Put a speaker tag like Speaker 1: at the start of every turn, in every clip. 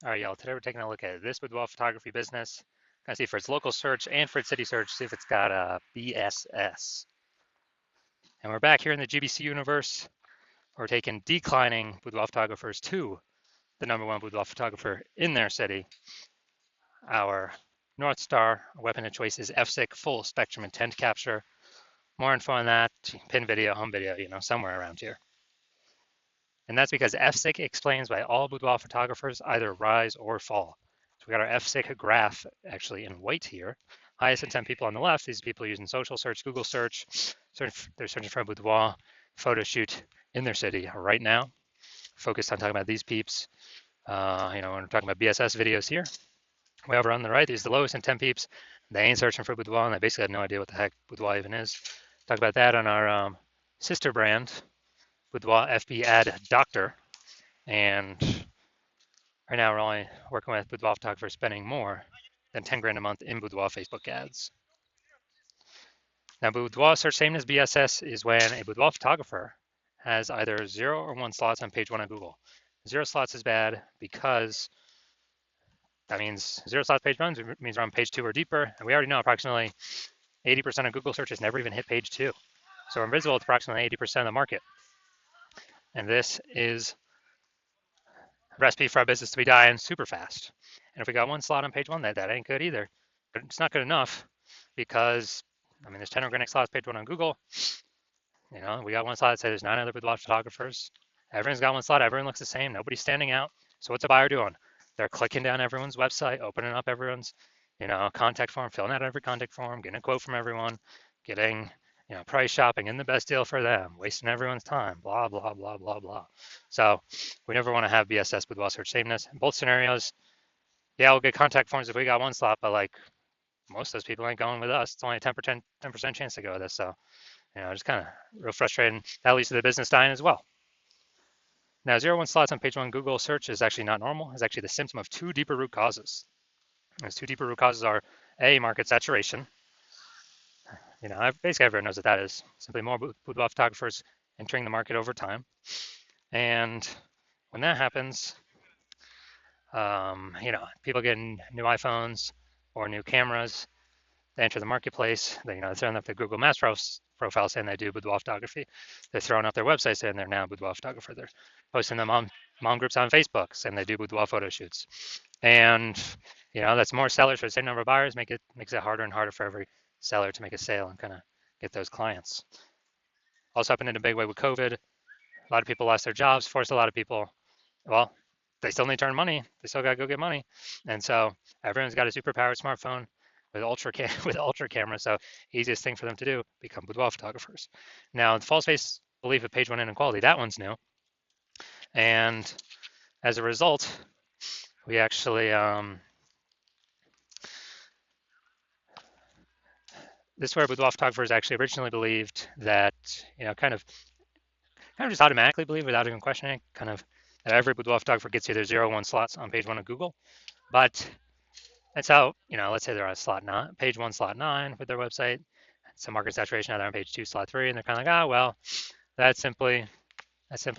Speaker 1: All right, y'all. Today we're taking a look at this boudoir photography business. Gonna see for its local search and for its city search, see if it's got a BSS. And we're back here in the GBC universe. We're taking declining boudoir photographers to the #1 boudoir photographer in their city. Our North Star weapon of choice is FSIC full spectrum intent capture. More info on that, pin video, home video, somewhere around here. And that's because FSIC explains why all boudoir photographers either rise or fall. So we got our FSIC graph actually in white here. Highest intent people on the left, these people using social search, Google search, they're searching for a boudoir photo shoot in their city right now. Focused on talking about these peeps. When we're talking about BSS videos here. Way over on the right, these are the lowest intent peeps. They ain't searching for boudoir, and they basically have no idea what the heck boudoir even is. Talk about that on our sister brand, Boudoir FB Ad Doctor. And right now we're only working with boudoir photographers spending more than 10 grand a month in boudoir Facebook ads. Now, boudoir search sameness BSS is when a boudoir photographer has either 0 or 1 slots on page 1 of Google. 0 slots is bad because that means 0 slots page 1 means we're on page 2 or deeper, and we already know approximately 80% of Google searches never even hit page 2. So we're invisible to approximately 80% of the market. And this is a recipe for our business to be dying super fast. And if we got 1 slot on page 1, that ain't good either. But it's not good enough because, there's 10 organic slots page 1 on Google. We got 1 slot that says there's 9 other boudoir photographers. Everyone's got 1 slot. Everyone looks the same. Nobody's standing out. So what's a buyer doing? They're clicking down everyone's website, opening up everyone's, contact form, filling out every contact form, getting a quote from everyone, getting, price shopping and the best deal for them, wasting everyone's time, blah, blah, blah, blah, blah. So we never want to have BSS boudoir search sameness. In both scenarios, yeah, we'll get contact forms if we got 1 slot, but like most of those people ain't going with us. It's only a 10% chance to go with us. So, just kind of real frustrating. That leads to the business dying as well. Now, 0-1 slots on page 1 Google search is actually not normal. It's actually the symptom of 2 deeper root causes. Those 2 deeper root causes are A, market saturation. Basically everyone knows what that is. Simply more boudoir photographers entering the market over time. And when that happens, people getting new iPhones or new cameras, they enter the marketplace. They're throwing up their Google Maps profile saying they do boudoir photography. They're throwing up their website saying they're now a boudoir photographer. They're posting them on mom groups on Facebook saying they do boudoir photo shoots. And that's more sellers for the same number of buyers. Makes it harder and harder for every seller to make a sale and kind of get those clients. Also happened in a big way with COVID. A lot of people lost their jobs, forced a lot of people, well, they still need to earn money. They still got to go get money. And so everyone's got a super powered smartphone with ultra camera. So easiest thing for them to do, become boudoir photographers. Now, the false face belief of page 1 inequality, that one's new. And as a result, we actually, this is where boudoir photographers actually originally believed that, kind of just automatically believe without even questioning, kind of that every boudoir photographer gets either 0-1 slots on page 1 of Google. But that's how, let's say they're on slot 9, page 1, slot 9 with their website. Some market saturation, now they're on page 2, slot 3, and they're kind of like, well, that's simply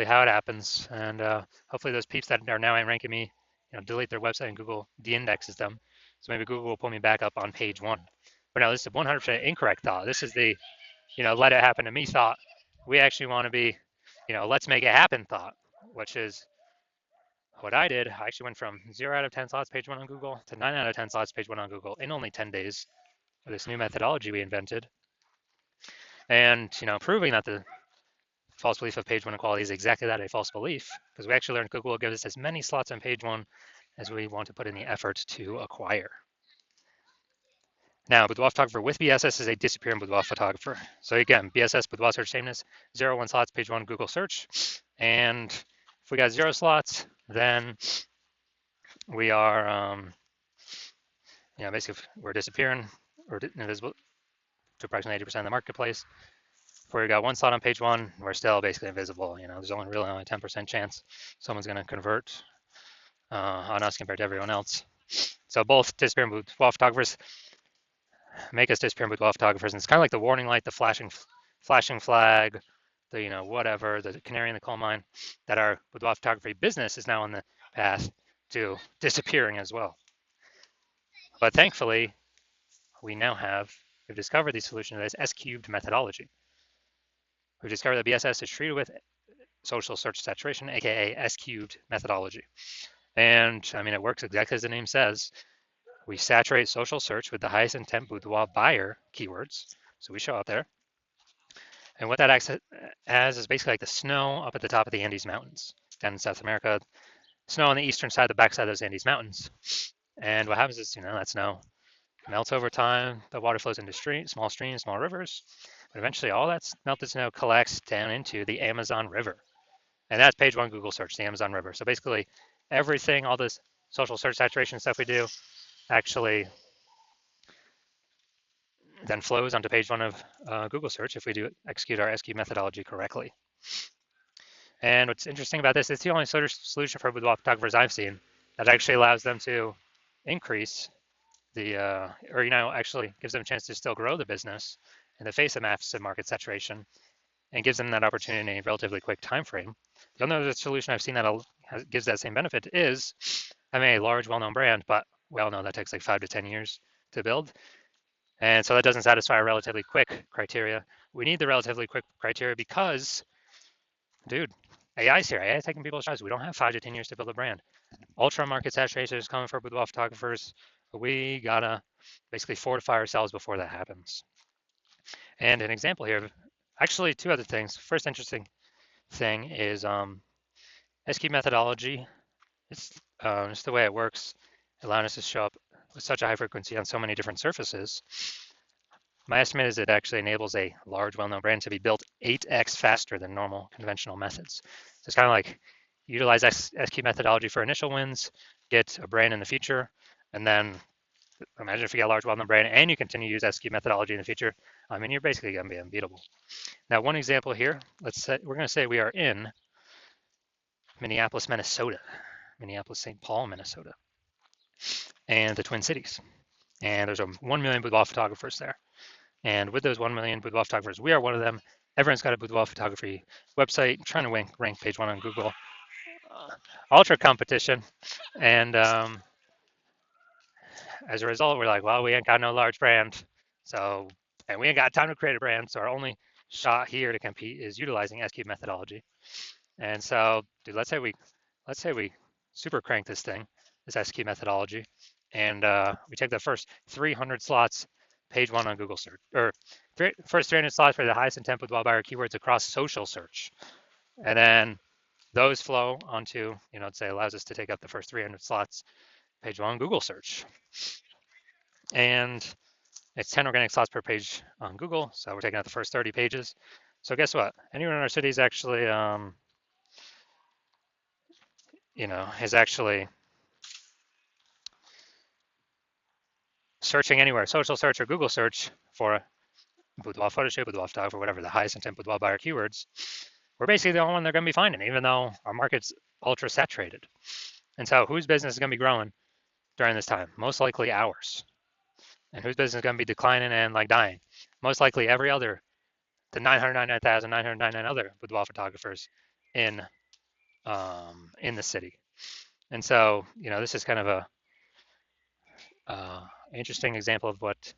Speaker 1: how it happens. And hopefully those peeps that are now ranking me, delete their website and Google de-indexes them. So maybe Google will pull me back up on page 1. But no, this is a 100% incorrect thought. This is the, let it happen to me thought. We actually want to be, let's make it happen thought, which is what I did. I actually went from 0 out of 10 slots page 1 on Google to 9 out of 10 slots page 1 on Google in only 10 days with this new methodology we invented. And, proving that the false belief of page 1 equality is exactly that, a false belief, because we actually learned Google will give us as many slots on page 1 as we want to put in the effort to acquire. Now, boudoir photographer with BSS is a disappearing boudoir photographer. So again, BSS, boudoir search sameness, 0-1 slots, page 1, Google search. And if we got 0 slots, then we are, basically we're disappearing, we're invisible to approximately 80% of the marketplace. If we got 1 slot on page 1, we're still basically invisible. There's only 10% chance someone's going to convert on us compared to everyone else. So both disappearing boudoir photographers make us disappearing boudoir photographers, and it's kind of like the warning light, the flashing flag, the whatever, the canary in the coal mine, that our boudoir photography business is now on the path to disappearing as well. But thankfully, we've discovered the solution to this S-cubed methodology. We've discovered that BSS is treated with social search saturation, aka S-cubed methodology. And I mean, it works exactly as the name says. We saturate social search with the highest intent boudoir buyer keywords. So we show up there. And what that acts as is basically like the snow up at the top of the Andes Mountains down in South America, snow on the eastern side, the backside of those Andes Mountains. And what happens is, that snow melts over time. The water flows into small streams, small rivers. But eventually all that melted snow collects down into the Amazon River. And that's page one Google search, the Amazon River. So basically everything, all this social search saturation stuff we do actually then flows onto page one of Google search if we execute our SQ methodology correctly. And what's interesting about this, it's the only solution for boudoir photographers I've seen that actually allows them to increase actually gives them a chance to still grow the business in the face of massive market saturation and gives them that opportunity in a relatively quick time frame. The only other solution I've seen that gives that same benefit is having a large, well-known brand, but we all know that takes like 5 to 10 years to build. And so that doesn't satisfy our relatively quick criteria. We need the relatively quick criteria because, dude, AI's here. AI is taking people's jobs. We don't have 5 to 10 years to build a brand. Ultra market saturation is coming for boudoir photographers. We gotta basically fortify ourselves before that happens. And an example here, actually 2 other things. First interesting thing is SQ methodology. It's just the way it works, allowing us to show up with such a high frequency on so many different surfaces. My estimate is it actually enables a large, well-known brand to be built 8x faster than normal conventional methods. So it's kind of like utilize SQ methodology for initial wins, get a brand in the future, and then imagine if you get a large, well-known brand and you continue to use SQ methodology in the future. I mean, you're basically going to be unbeatable. Now, one example here, we're going to say we are in Minneapolis, Minnesota, Minneapolis-St. Paul, Minnesota, and the Twin Cities. And there's 1 million boudoir photographers there. And with those 1 million boudoir photographers, we are one of them. Everyone's got a boudoir photography website, trying to rank page one on Google. Ultra competition. And as a result, we're like, well, we ain't got no large brand. And we ain't got time to create a brand. So our only shot here to compete is utilizing SQ methodology. And so, dude, let's say we super crank this SQ methodology, and we take the first 300 slots, page one on Google search, or first 300 slots for the highest intent boudoir buyer keywords across social search, and then those flow onto, say allows us to take up the first 300 slots, page one on Google search, and it's 10 organic slots per page on Google, so we're taking out the first 30 pages. So guess what? Anyone in our city is actually is actually searching anywhere, social search or Google search for boudoir photo shoot, boudoir photographer, whatever the highest intent boudoir buyer keywords, we're basically the only one they're going to be finding, even though our market's ultra saturated. And so whose business is going to be growing during this time? Most likely ours. And whose business is going to be declining and like dying? Most likely the 999,999 other boudoir photographers in the city. And so, this is kind of a interesting example of what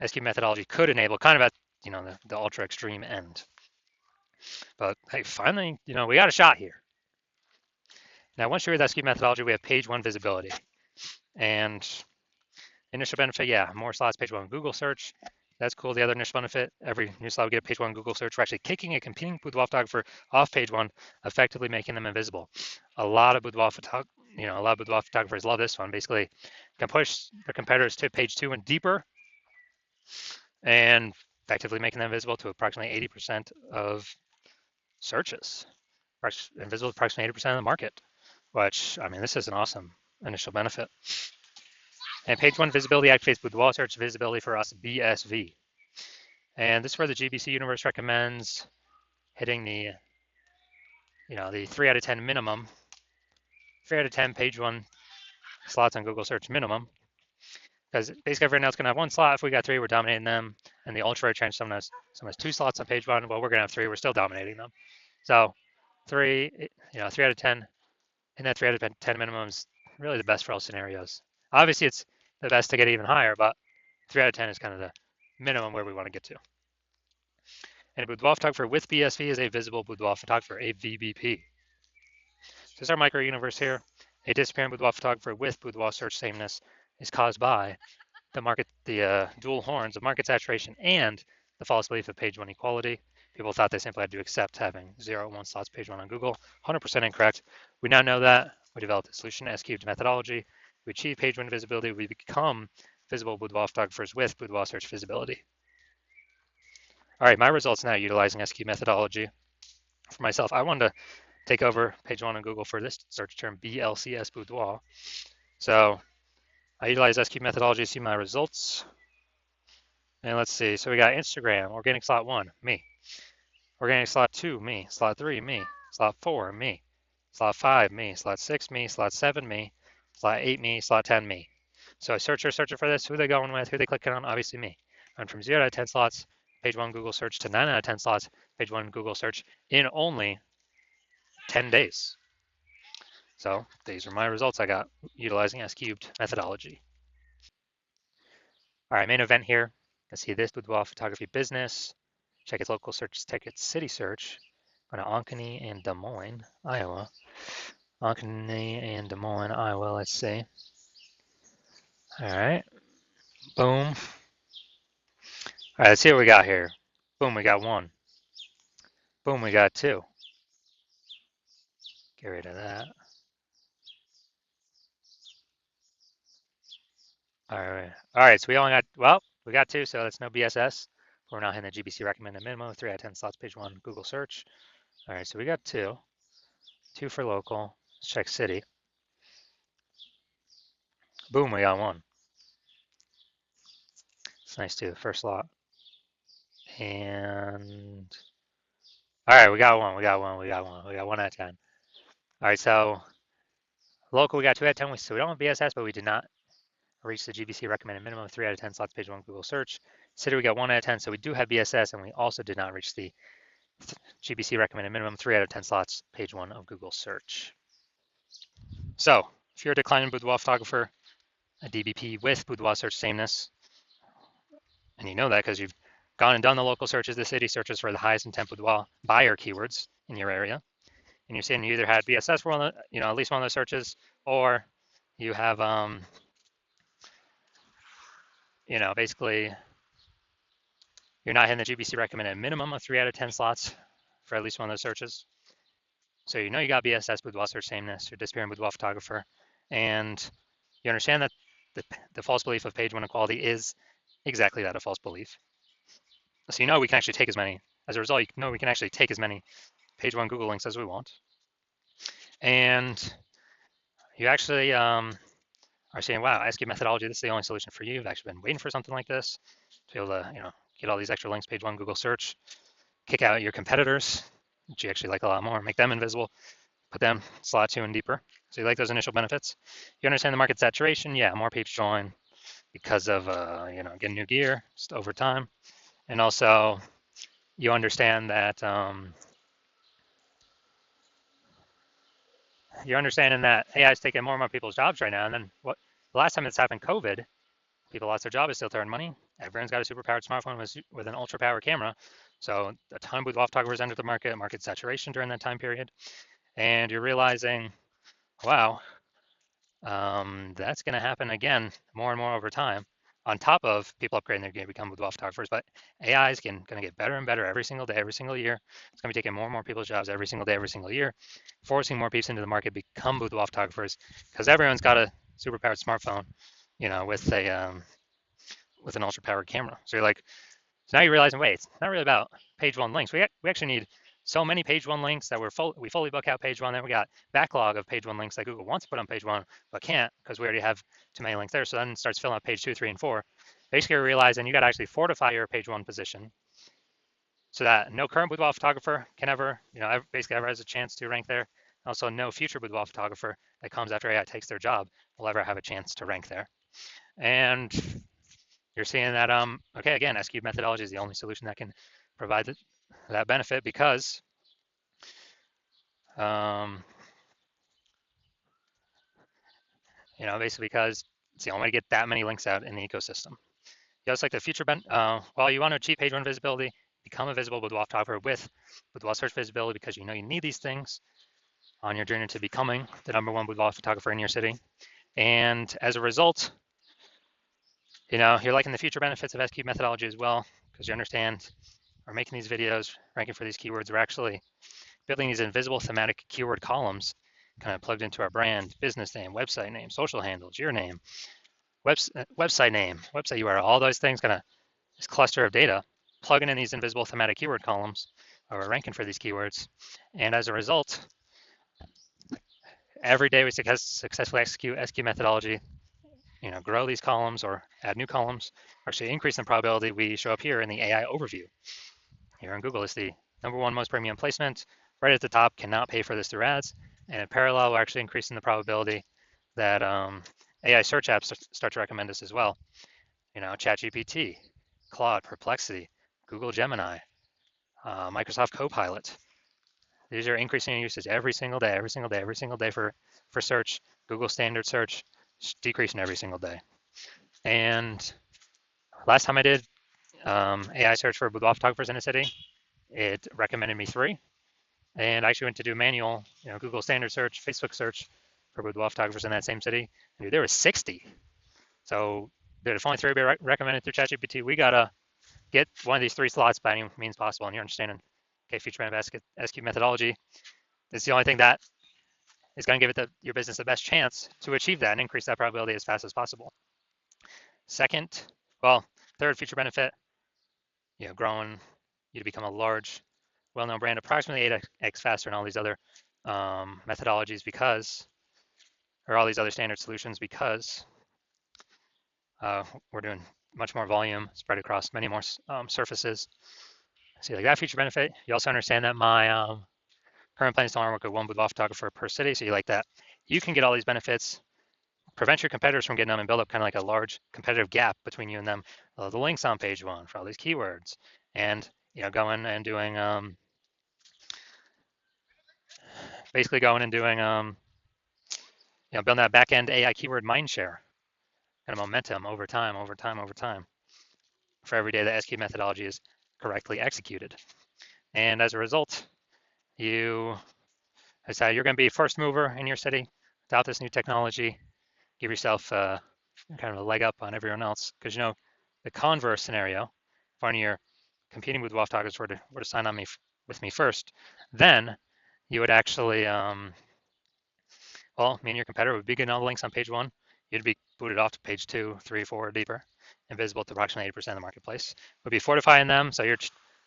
Speaker 1: SQ methodology could enable, kind of at the ultra extreme end. But hey, finally, we got a shot here. Now, once you're with SQ methodology, we have page one visibility, and initial benefit, more slots, page one Google search. That's cool. The other initial benefit, every new slot we get a page one Google search. We're actually kicking a competing boudoir photographer off page one, effectively making them invisible. A lot of boudoir photographers love this one. Basically, can push their competitors to page two and deeper, and effectively making them invisible to approximately 80% of searches, invisible to approximately 80% of the market, which, I mean, this is an awesome initial benefit. And page one visibility activates boudoir search visibility for us, BSV. And this is where the GBC universe recommends hitting the 3 out of 10 minimum, 3 out of 10 page one slots on Google search minimum. Because basically everyone else can have one slot. If we got 3, we're dominating them. And the ultra range, someone has 2 slots on page one. Well, we're gonna have 3. We're still dominating them. So 3 out of 10, in that 3 out of 10 minimums, really the best for all scenarios. Obviously, it's the best to get even higher, but 3 out of 10 is kind of the minimum where we want to get to. And a boudoir photographer with BSV is a visible boudoir photographer, a VBP. This is our micro universe here. A disappearing boudoir photographer with boudoir search sameness is caused by the dual horns of market saturation and the false belief of page one equality. People thought they simply had to accept having 0 1 slots page one on Google. 100% incorrect. We now know that. We developed a solution, S-cubed methodology. We achieve page one visibility. We become visible boudoir photographers with boudoir search visibility. All right, my results now utilizing S-cubed methodology. For myself, I wanted to take over page one on Google for this search term, BLCS boudoir. So I utilize S-cubed methodology to see my results. And let's see, so we got Instagram, organic slot 1, me. Organic slot 2, me. Slot 3, me. Slot 4, me. Slot 5, me. Slot 6, me. Slot 7, me. Slot 8, me. Slot 10, me. So searcher for this, who they going with, who they clicking on, obviously me. Went from 0 out of 10 slots, page 1 Google search, to 9 out of 10 slots, page 1 Google search, in only 10 days. So these are my results I got utilizing S-cubed methodology. All right, main event here. Let's see this boudoir photography business. Check its local search tickets, city search. Go to Ankeny and Des Moines, Iowa. Ankeny and Des Moines, Iowa, let's see. All right, boom. All right, let's see what we got here. Boom, we got 1. Boom, we got 2. Get rid of that. All right, so we only got, well, we got 2, so that's no BSS. We're now hitting the GBC recommended minimum, 3 out of 10 slots, page 1, Google search. All right, so we got 2. 2 for local. Let's check city. Boom, we got 1. It's nice too, first slot. And all right, we got 1. We got 1 out of 10. All right, so local, we got 2 out of 10. So we don't have BSS, but we did not reach the GBC recommended minimum of 3 out of 10 slots, page 1 Google search. City, we got 1 out of 10. So we do have BSS, and we also did not reach the GBC recommended minimum 3 out of 10 slots, page 1 of Google search. So if you're a declining boudoir photographer, a DBP with boudoir search sameness, and you know that because you've gone and done the local searches, the city searches for the highest intent boudoir buyer keywords in your area, and you're saying you either had BSS for one of the, at least one of those searches, or you have, basically you're not hitting the GBC recommended minimum of 3 out of 10 slots for at least one of those searches. So you got BSS, boudoir search sameness, you're disappearing boudoir photographer, and you understand that the false belief of page one equality is exactly that, a false belief. So we can actually take as many, as a result, we can actually take as many page one Google links as we want. And you actually are saying, wow, S-cubed methodology, this is the only solution for you. You've actually been waiting for something like this to be able to, get all these extra links, page one Google search, kick out your competitors, which you actually like a lot more, make them invisible, put them slot 2 and deeper. So you like those initial benefits. You understand the market saturation. Yeah, more people join because of, getting new gear just over time. And also you understand that, you're understanding that AI is taking more and more people's jobs right now. And then the last time this happened, COVID, people lost their job, is still to earn money. Everyone's got a super powered smartphone with an ultra powered camera. So a ton of boudoir photographers entered the market saturation during that time period. And you're realizing, wow, that's going to happen again more and more over time. On top of people upgrading their game to become boudoir photographers, but AI is going to get better and better every single day, every single year. It's going to be taking more and more people's jobs every single day, every single year, forcing more people into the market to become boudoir photographers because everyone's got a super powered smartphone, with an ultra powered camera. So you're like, so now you're realizing, wait, it's not really about page one links. We actually need so many page one links that we fully book out page one. Then we got backlog of page one links that Google wants to put on page one, but can't because we already have too many links there. So then it starts filling up page 2, 3, and 4. Basically, you're realizing you got to actually fortify your page one position so that no current boudoir photographer can ever, basically ever has a chance to rank there. Also, no future boudoir photographer that comes after AI takes their job will ever have a chance to rank there. And you're seeing that, okay, again, S-cubed methodology is the only solution that can provide that benefit because basically because it's the only way to get that many links out in the ecosystem. You also like the feature, well, you want to achieve page one visibility, become a visible Boudoir photographer with Boudoir search visibility because you need these things on your journey to becoming the #1 boudoir photographer in your city. And as a result, you're liking the future benefits of SQ methodology as well, because you understand we're making these videos, ranking for these keywords. We're actually building these invisible thematic keyword columns kind of plugged into our brand, business name, social handles, your name, website name, website URL, all those things, kind of this cluster of data, plugging in these invisible thematic keyword columns, or we're ranking for these keywords. And as a result, every day we successfully execute SQ methodology, grow these columns or add new columns, actually increase the probability we show up here in the AI overview. Here in Google, it's the #1 most premium placement. Right at the top, cannot pay for this through ads. And in parallel, we're actually increasing the probability that AI search apps start to recommend us as well. ChatGPT, Claude, Perplexity, Google Gemini, Microsoft Copilot. These are increasing in usage every single day for search. Google standard search decreasing every single day. And last time I did AI search for boudoir photographers in a city, it recommended me 3. And I actually went to do manual, Google standard search, Facebook search for boudoir photographers in that same city. And there was 60. So if only 3 be recommended through ChatGPT, we gotta get one of these 3 slots by any means possible. And you're understanding, okay, future SQ methodology is the only thing that is going to give your business the best chance to achieve that and increase that probability as fast as possible. Third feature benefit, growing you to become a large, well-known brand approximately 8x faster than all these other methodologies or all these other standard solutions because we're doing much more volume spread across many more surfaces. So like that feature benefit. You also understand that my current plans don't work with 1 boudoir photographer per city, so you like that. You can get all these benefits, prevent your competitors from getting them, and build up kind of like a large competitive gap between you and them. The links on page 1 for all these keywords, and going and doing basically going and doing building that back-end AI keyword mindshare kind of momentum over time for every day that SQ methodology is correctly executed. And as a result, you decide you're going to be first mover in your city without this new technology. Give yourself kind of a leg up on everyone else, because the converse scenario, if one of your competing with photographers were to sign on with me first, then you would actually, me and your competitor would be getting all the links on page 1. You'd be booted off to page 2, 3, 4, deeper, invisible to approximately 80% of the marketplace. Would be fortifying them, so you're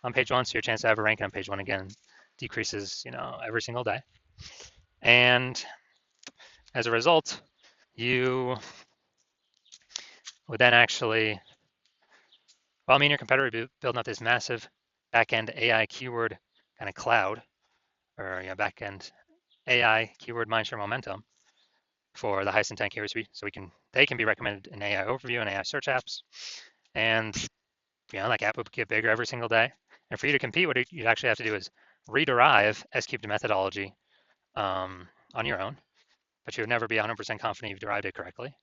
Speaker 1: on page 1, so your chance to have a ranking on page 1 again decreases, every single day. And as a result, you would then actually, me and your competitor would be building up this massive back-end AI keyword kind of cloud, or back-end AI keyword mindshare momentum for the highest intent keywords, so they can be recommended in AI overview and AI search apps. And that gap would get bigger every single day. And for you to compete, what you'd actually have to do is rederive SQ methodology on your own, but you would never be 100% confident you've derived it correctly.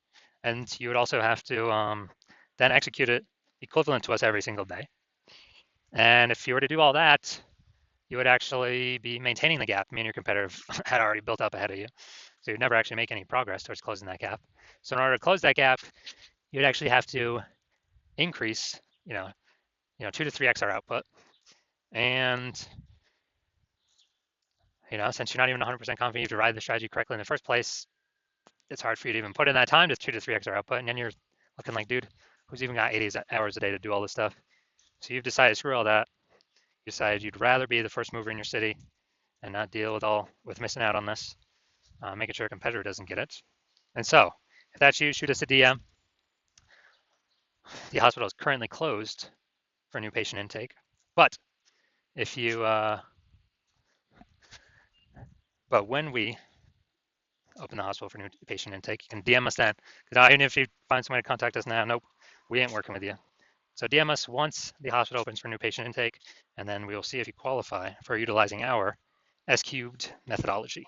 Speaker 1: And you would also have to then execute it equivalent to us every single day. And if you were to do all that, you would actually be maintaining the gap me and your competitor had already built up ahead of you. So you'd never actually make any progress towards closing that gap. So in order to close that gap, you'd actually have to increase, 2 to 3x our output. And, since you're not even 100% confident you've derived the strategy correctly in the first place, it's hard for you to even put in that time to 2 to 3x our output. And then you're looking like, dude, who's even got 80 hours a day to do all this stuff? So you've decided, screw all that. You decided you'd rather be the first mover in your city and not deal with missing out on this, making sure a competitor doesn't get it. And so, if that's you, shoot us a DM. The hospital is currently closed for new patient intake, but if you, but when we open the hospital for new patient intake, you can DM us then. Because even if you find somebody to contact us now, nope, we ain't working with you. So DM us once the hospital opens for new patient intake, and then we will see if you qualify for utilizing our S-cubed methodology.